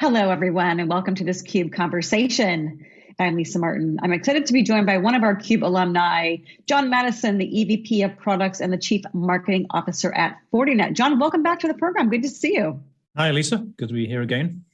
Hello, everyone, and welcome to this CUBE conversation. I'm Lisa Martin. I'm excited to be joined by one of our CUBE alumni, John Maddison, the EVP of Products and the Chief Marketing Officer at Fortinet. John, welcome back to the program. Good to see you. Hi, Lisa. Good to be here again.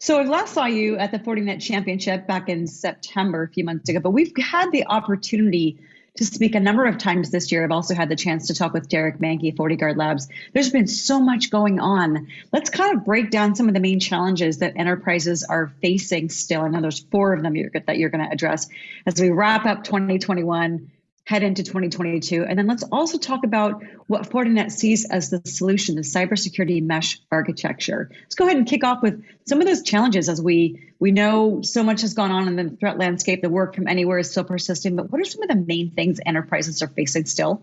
So I last saw you at the Fortinet Championship back in September, a few months ago, but we've had the opportunity to speak a number of times this year. I've also had the chance to talk with Derek Mankey, FortiGuard Labs. There's been so much going on. Let's kind of break down some of the main challenges that enterprises are facing still. I know there's 4 of them that you're going to address as we wrap up 2021, head into 2022. And then let's also talk about what Fortinet sees as the solution, the cybersecurity mesh architecture. Let's go ahead and kick off with some of those challenges as we know so much has gone on in the threat landscape. The work from anywhere is still persisting, but what are some of the main things enterprises are facing still?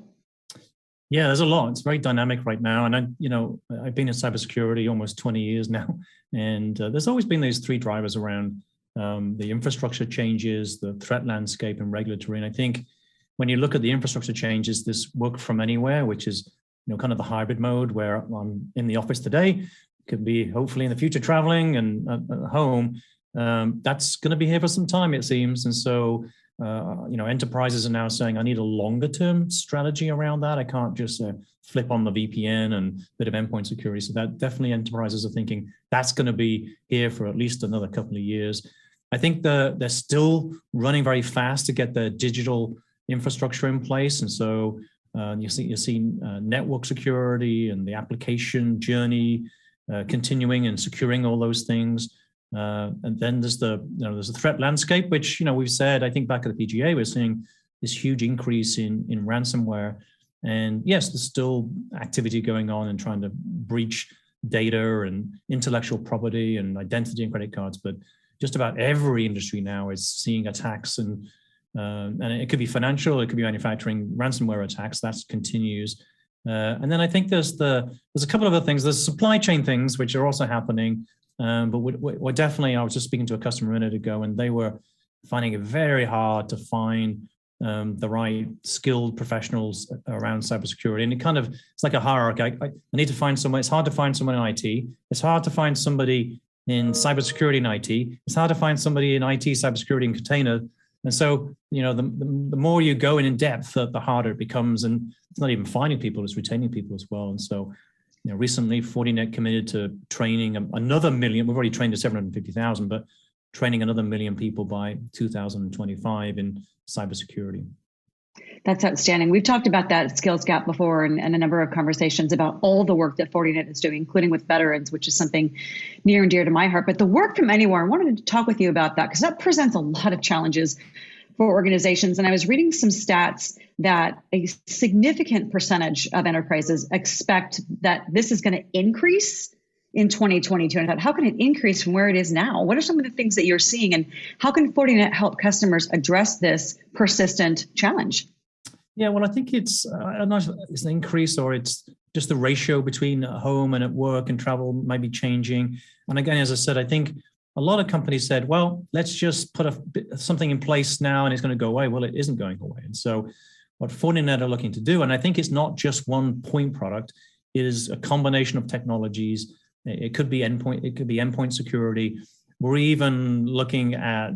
Yeah, there's a lot. It's very dynamic right now. And I've been in cybersecurity almost 20 years now. And there's always been these 3 drivers around the infrastructure changes, the threat landscape, and regulatory. And I think when you look at the infrastructure changes, this work from anywhere, which is kind of the hybrid mode where I'm in the office today, could be hopefully in the future traveling and at home. That's going to be here for some time, it seems. And so, enterprises are now saying, I need a longer term strategy around that. I can't just flip on the VPN and a bit of endpoint security. So that definitely enterprises are thinking that's going to be here for at least another couple of years. I think they're still running very fast to get their digital infrastructure in place. And so you're seeing network security and the application journey continuing and securing all those things. And then there's there's a threat landscape, which we've said, I think back at the PGA, we're seeing this huge increase in ransomware. And yes, there's still activity going on and trying to breach data and intellectual property and identity and credit cards. But just about every industry now is seeing attacks, and it could be financial, it could be manufacturing, ransomware attacks. That continues. And then I think there's a couple of other things. There's supply chain things which are also happening. But we're definitely, I was just speaking to a customer a minute ago, and they were finding it very hard to find the right skilled professionals around cybersecurity. And it's like a hierarchy. I need to find someone. It's hard to find someone in IT. It's hard to find somebody in cybersecurity and IT. It's hard to find somebody in IT, cybersecurity, and container. And so, the more you go in depth, the harder it becomes. And it's not even finding people, it's retaining people as well. And so, recently Fortinet committed to training another million. We've already trained to 750,000, but training another 1 million people by 2025 in cybersecurity. That's outstanding. We've talked about that skills gap before and a number of conversations about all the work that Fortinet is doing, including with veterans, which is something near and dear to my heart. But the work from anywhere, I wanted to talk with you about that because that presents a lot of challenges for organizations. And I was reading some stats that a significant percentage of enterprises expect that this is going to increase in 2022. And I thought, how can it increase from where it is now? What are some of the things that you're seeing, and how can Fortinet help customers address this persistent challenge? Yeah, well, I think it's an increase, or it's just the ratio between at home and at work and travel might be changing. And again, as I said, I think a lot of companies said, well, let's just put something in place now and it's going to go away. Well, it isn't going away. And so what Fortinet are looking to do, and I think it's not just one point product, it is a combination of technologies. It could be endpoint security. We're even looking at,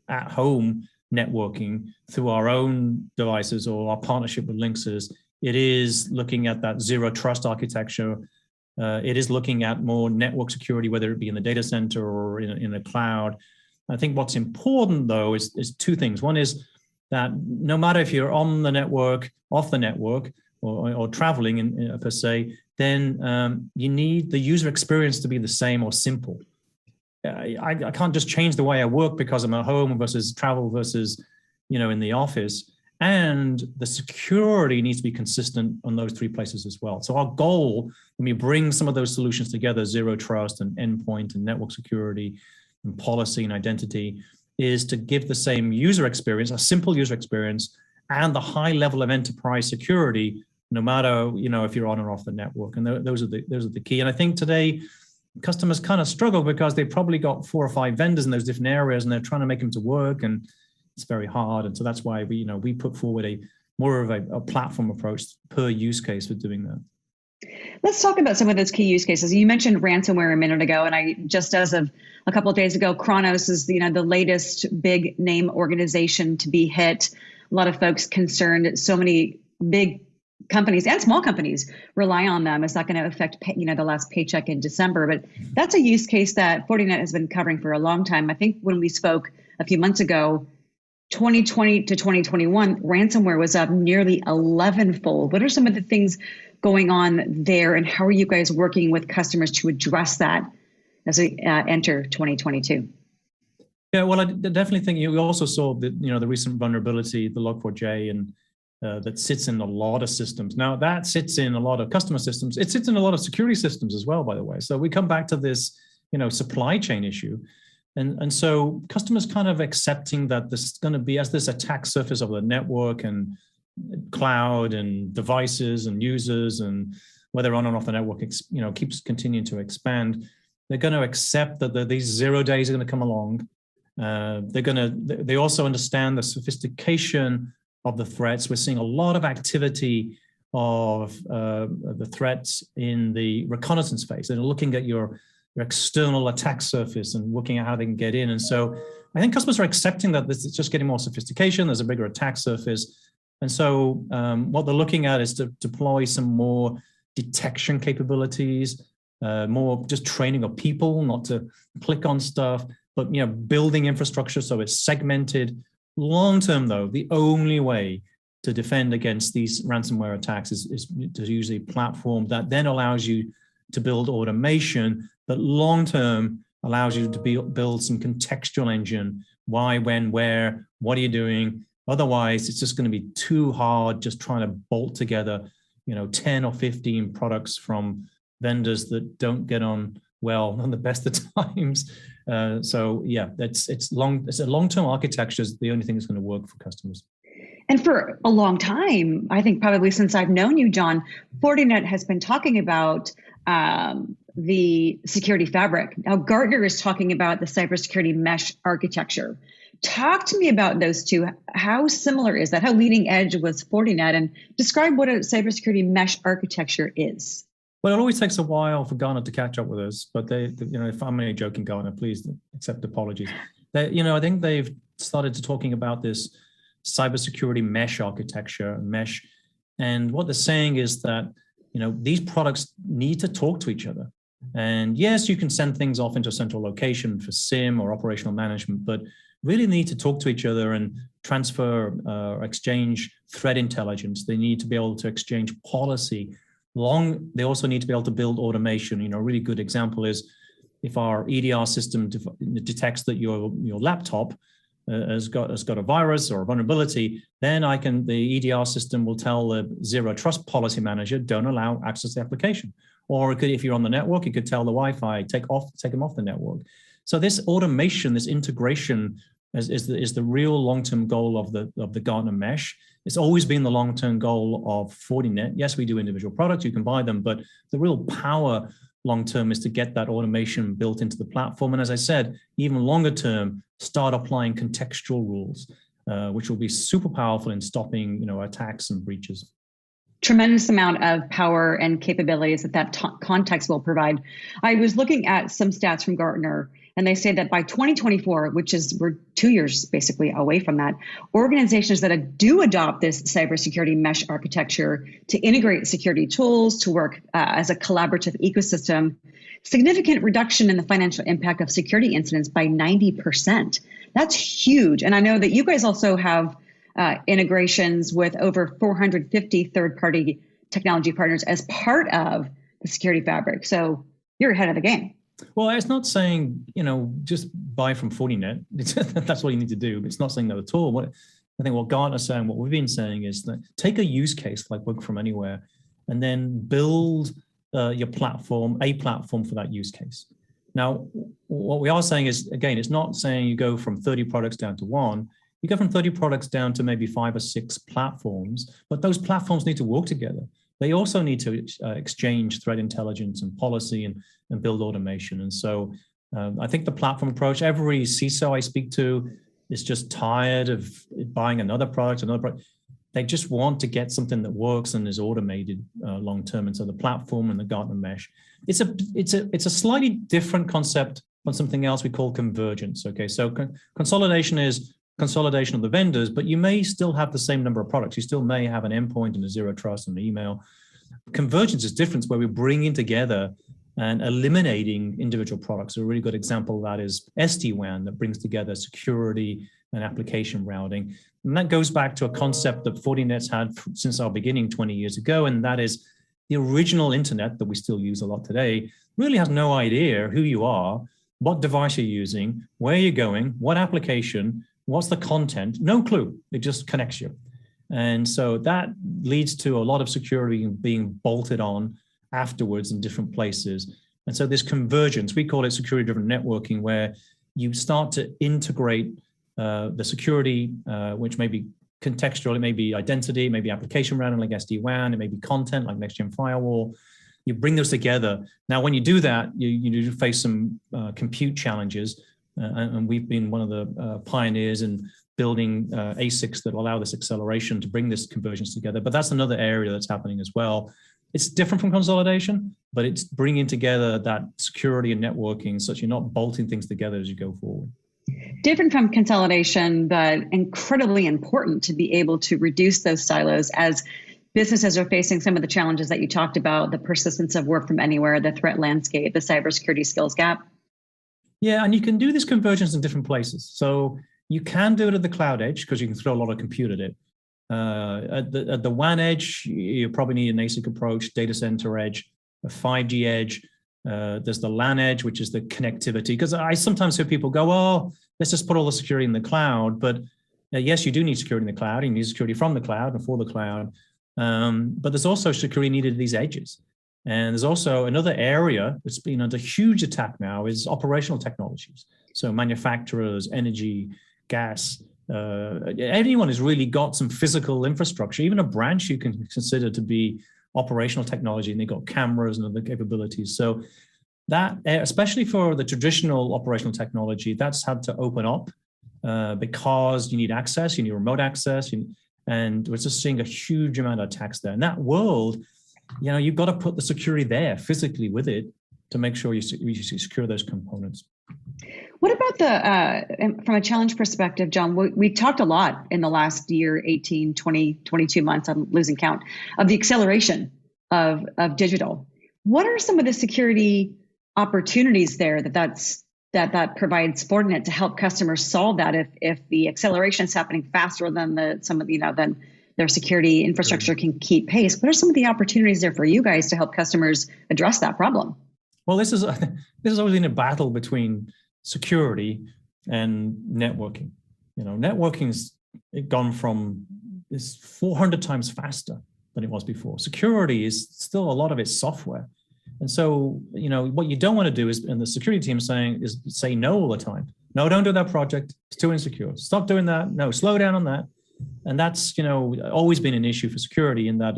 at home networking through our own devices or our partnership with Linksys. It is looking at that zero trust architecture. It is looking at more network security, whether it be in the data center or in the cloud. I think what's important, though, is 2 things. One is that no matter if you're on the network, off the network, or traveling per se, then you need the user experience to be the same or simple. I can't just change the way I work because I'm at home versus travel versus, in the office. And the security needs to be consistent on those 3 places as well. So our goal, when we bring some of those solutions together, zero trust and endpoint and network security and policy and identity, is to give the same user experience, a simple user experience, and the high level of enterprise security, no matter if you're on or off the network. And those are the key. And I think today customers kind of struggle because they've probably got 4 or 5 vendors in those different areas, and they're trying to make them to work, and it's very hard. And so that's why we put forward more of a platform approach per use case for doing that. Let's talk about some of those key use cases. You mentioned ransomware a minute ago, and I just as of a couple of days ago, Kronos is the latest big name organization to be hit. A lot of folks concerned. So many big companies and small companies rely on them. Is that going to affect the last paycheck in December? But that's a use case that Fortinet has been covering for a long time. I think when we spoke a few months ago, 2020 to 2021, ransomware was up nearly 11-fold. What are some of the things going on there, and how are you guys working with customers to address that as we enter 2022? Yeah, well, I definitely think we also saw the recent vulnerability, the Log4j, and that sits in a lot of systems. Now that sits in a lot of customer systems. It sits in a lot of security systems as well, by the way. So we come back to this, supply chain issue. And so customers kind of accepting that this is going to be as this attack surface of the network and cloud and devices and users and whether on and off the network, keeps continuing to expand. They're going to accept that these 0 days are going to come along. They also understand the sophistication of the threats. We're seeing a lot of activity of the threats in the reconnaissance phase. They're looking at your external attack surface and looking at how they can get in. And so I think customers are accepting that this is just getting more sophistication. There's a bigger attack surface. And so what they're looking at is to deploy some more detection capabilities, more just training of people, not to click on stuff, but building infrastructure so it's segmented. Long term, though, the only way to defend against these ransomware attacks is to use a platform that then allows you to build automation that long term allows you to build some contextual engine. Why, when, where, what are you doing? Otherwise, it's just going to be too hard just trying to bolt together, 10 or 15 products from vendors that don't get on well on the best of times. So yeah, it's a long-term architecture is the only thing that's going to work for customers. And for a long time, I think probably since I've known you, John, Fortinet has been talking about the security fabric. Now Gartner is talking about the cybersecurity mesh architecture. Talk to me about those two. How similar is that? How leading edge was Fortinet? And describe what a cybersecurity mesh architecture is. Well, it always takes a while for Gartner to catch up with us, but if I'm only joking, Gartner, please accept apologies. I think they've started to talking about this cybersecurity mesh architecture, mesh, and what they're saying is that these products need to talk to each other. And yes, you can send things off into a central location for SIM or operational management, but really need to talk to each other and transfer, exchange threat intelligence. They need to be able to exchange policy. They also need to be able to build automation. A really good example is if our EDR system detects that your laptop has got a virus or a vulnerability, then the EDR system will tell the zero trust policy manager, don't allow access to the application. Or if you're on the network, it could tell the Wi-Fi, take them off the network. So this automation, this integration is the real long-term goal of the Gartner mesh. It's always been the long-term goal of Fortinet. Yes, we do individual products, you can buy them, but the real power long-term is to get that automation built into the platform. And as I said, even longer term, start applying contextual rules, which will be super powerful in stopping attacks and breaches. Tremendous amount of power and capabilities that context will provide. I was looking at some stats from Gartner, and they say that by 2024, which is we're 2 years basically away from that, organizations that do adopt this cybersecurity mesh architecture to integrate security tools, to work as a collaborative ecosystem, significant reduction in the financial impact of security incidents by 90%. That's huge. And I know that you guys also have integrations with over 450 third-party technology partners as part of the security fabric. So you're ahead of the game. Well, it's not saying, just buy from Fortinet. That's what you need to do. It's not saying that at all. I think what Gartner's saying, what we've been saying is that take a use case like work from anywhere and then build your platform, a platform for that use case. Now, what we are saying is, again, it's not saying you go from 30 products down to one. You go from 30 products down to maybe 5 or 6 platforms, but those platforms need to work together. They also need to exchange threat intelligence and policy and build automation. And so I think the platform approach, every CISO I speak to is just tired of buying another product. They just want to get something that works and is automated long-term. And so the platform and the Gartner mesh, it's a slightly different concept on something else we call convergence. Okay, so consolidation is consolidation of the vendors, but you may still have the same number of products. You still may have an endpoint and a zero trust and an email. Convergence is different, where we're bringing together and eliminating individual products. A really good example of that is SD-WAN, that brings together security and application routing. And that goes back to a concept that Fortinet's had since our beginning 20 years ago, and that is the original internet that we still use a lot today really has no idea who you are, what device you're using, where you're going, what application, what's the content, no clue. It just connects you. And so that leads to a lot of security being bolted on afterwards in different places. And so this convergence, we call it security-driven networking, where you start to integrate the security, which may be contextual, it may be identity, it may be application routing like SD-WAN, it may be content like next-gen firewall. You bring those together. Now, when you do that, you do face some compute challenges, and we've been one of the pioneers in building ASICs that allow this acceleration to bring this convergence together. But that's another area that's happening as well. It's different from consolidation, but it's bringing together that security and networking such you're not bolting things together as you go forward. Different from consolidation, but incredibly important to be able to reduce those silos as businesses are facing some of the challenges that you talked about, the persistence of work from anywhere, the threat landscape, the cybersecurity skills gap. Yeah, and you can do this convergence in different places. So you can do it at the cloud edge because you can throw a lot of compute at it. At the WAN edge, you probably need an ASIC approach, data center edge, a 5G edge. There's the LAN edge, which is the connectivity. Because I sometimes hear people go, well, let's just put all the security in the cloud. But yes, you do need security in the cloud. You need security from the cloud and for the cloud. But there's also security needed at these edges. And there's also another area that's been under huge attack now is operational technologies. So manufacturers, energy, gas, anyone has really got some physical infrastructure, even a branch you can consider to be operational technology, and they've got cameras and other capabilities. So that, especially for the traditional operational technology, that's had to open up because you need access, you need remote access, and we're just seeing a huge amount of attacks there. In that world, you've got to put the security there physically with it to make sure you secure those components. What about from a challenge perspective, John, we talked a lot in the last year, 18, 20, 22 months, I'm losing count, of the acceleration of digital. What are some of the security opportunities there that provides Fortinet to help customers solve that if the acceleration is happening faster than than their security infrastructure can keep pace? What are some of the opportunities there for you guys to help customers address that problem? Well, this has always been a battle between security and networking. Networking's gone from is 400 times faster than it was before. Security is still a lot of it's software. And so, what you don't want to do is, and the security team is say no all the time. No, don't do that project. It's too insecure. Stop doing that. No, slow down on that. And that's, always been an issue for security, in that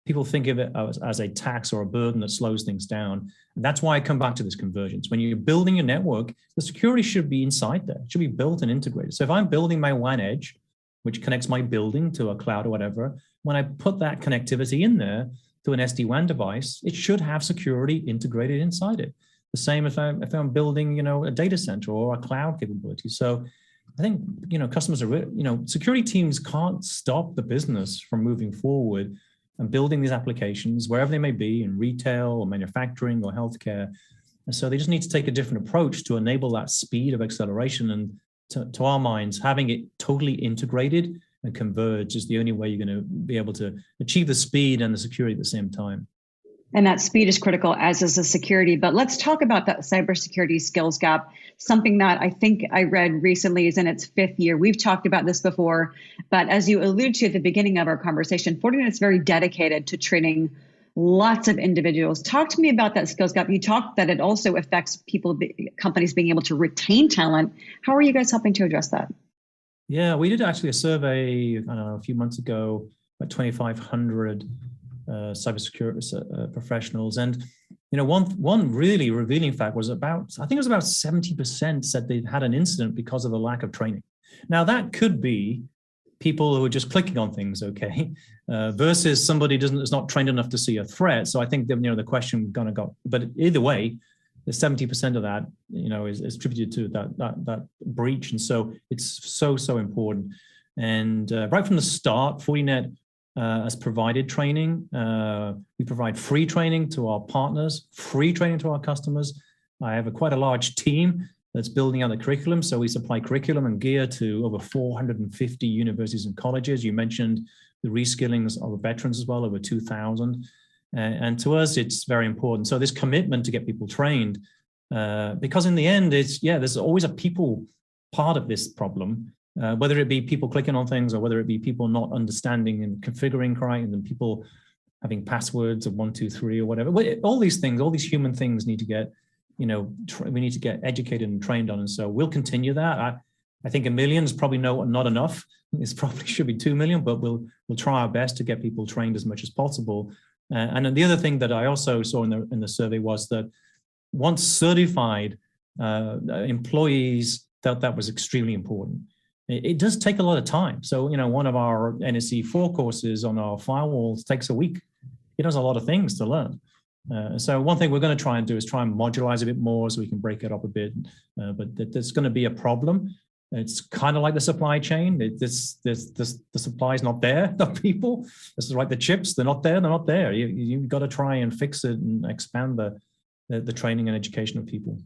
people think of it as a tax or a burden that slows things down. And that's why I come back to this convergence. When you're building a network, the security should be inside there. It should be built and integrated. So if I'm building my WAN edge, which connects my building to a cloud or whatever, when I put that connectivity in there to an SD-WAN device, it should have security integrated inside it. The same if I'm building, a data center or a cloud capability. So I think, customers are, security teams can't stop the business from moving forward and building these applications wherever they may be, in retail or manufacturing or healthcare. And so they just need to take a different approach to enable that speed of acceleration. And to our minds, having it totally integrated and converged is the only way you're going to be able to achieve the speed and the security at the same time. And that speed is critical, as is the security. But let's talk about that cybersecurity skills gap, something that I think I read recently is in its 5th year. We've talked about this before, but as you allude to at the beginning of our conversation, Fortinet is very dedicated to training lots of individuals. Talk to me about that skills gap. You talked that it also affects companies being able to retain talent. How are you guys helping to address that? Yeah, we did actually a survey, a few months ago, about 2,500 cybersecurity professionals. And, one really revealing fact was about 70% said they'd had an incident because of the lack of training. Now, that could be people who are just clicking on things, okay, versus somebody is not trained enough to see a threat. So I think that, the question kind of got, but either way, the 70% of that, is attributed to that breach. And so it's so important. And right from the start, Fortinet has provided training. We provide free training to our partners, free training to our customers. I have quite a large team that's building out the curriculum. So we supply curriculum and gear to over 450 universities and colleges. You mentioned the reskillings of veterans as well, over 2,000. And to us, it's very important. So this commitment to get people trained, because in the end, there's always a people part of this problem, whether it be people clicking on things or whether it be people not understanding and configuring correctly, and then people having passwords of 1, 2, 3 or whatever. All these things, all these human things need to get, we need to get educated and trained on. And so we'll continue that. I think 1 million is probably not enough. It probably should be 2 million, but we'll try our best to get people trained as much as possible. And then the other thing that I also saw in the survey was that once certified, employees felt that was extremely important. It does take a lot of time. So, one of our NSE 4 courses on our firewalls takes a week. It has a lot of things to learn. So one thing we're going to try and do is try and modularize a bit more so we can break it up a bit. But there's going to be a problem. It's kind of like the supply chain. The supply is not there, the people. This is like the chips, they're not there. You've got to try and fix it and expand the training and education of people.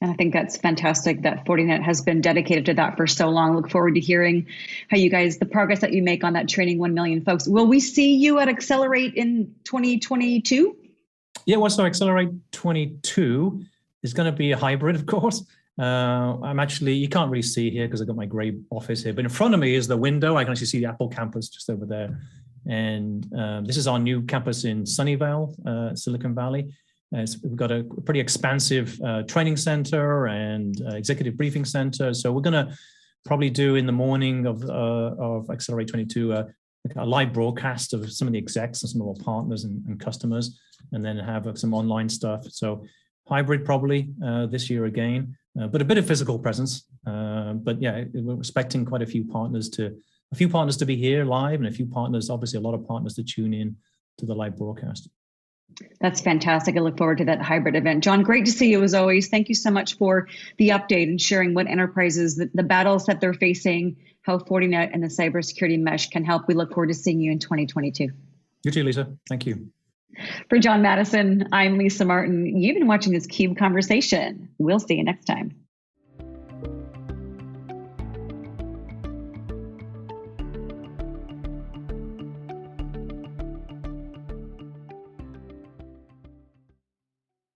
And I think that's fantastic that Fortinet has been dedicated to that for so long. Look forward to hearing how you guys, the progress that you make on that training 1 million folks. Will we see you at Accelerate in 2022? Yeah, well, so Accelerate 22 is going to be a hybrid, of course. I'm actually, you can't really see here because I've got my gray office here, but in front of me is the window. I can actually see the Apple campus just over there. And this is our new campus in Sunnyvale, Silicon Valley. So we've got a pretty expansive training center and executive briefing center. So we're going to probably do in the morning of Accelerate 22 a live broadcast of some of the execs and some of our partners and customers, and then have some online stuff. So hybrid probably this year again, but a bit of physical presence. But yeah, we're expecting quite a few partners to be here live, and obviously a lot of partners to tune in to the live broadcast. That's fantastic. I look forward to that hybrid event. John, great to see you as always. Thank you so much for the update and sharing what enterprises, the battles that they're facing, how Fortinet and the cybersecurity mesh can help. We look forward to seeing you in 2022. You too, Lisa. Thank you. For John Maddison, I'm Lisa Martin. You've been watching this CUBE Conversation. We'll see you next time.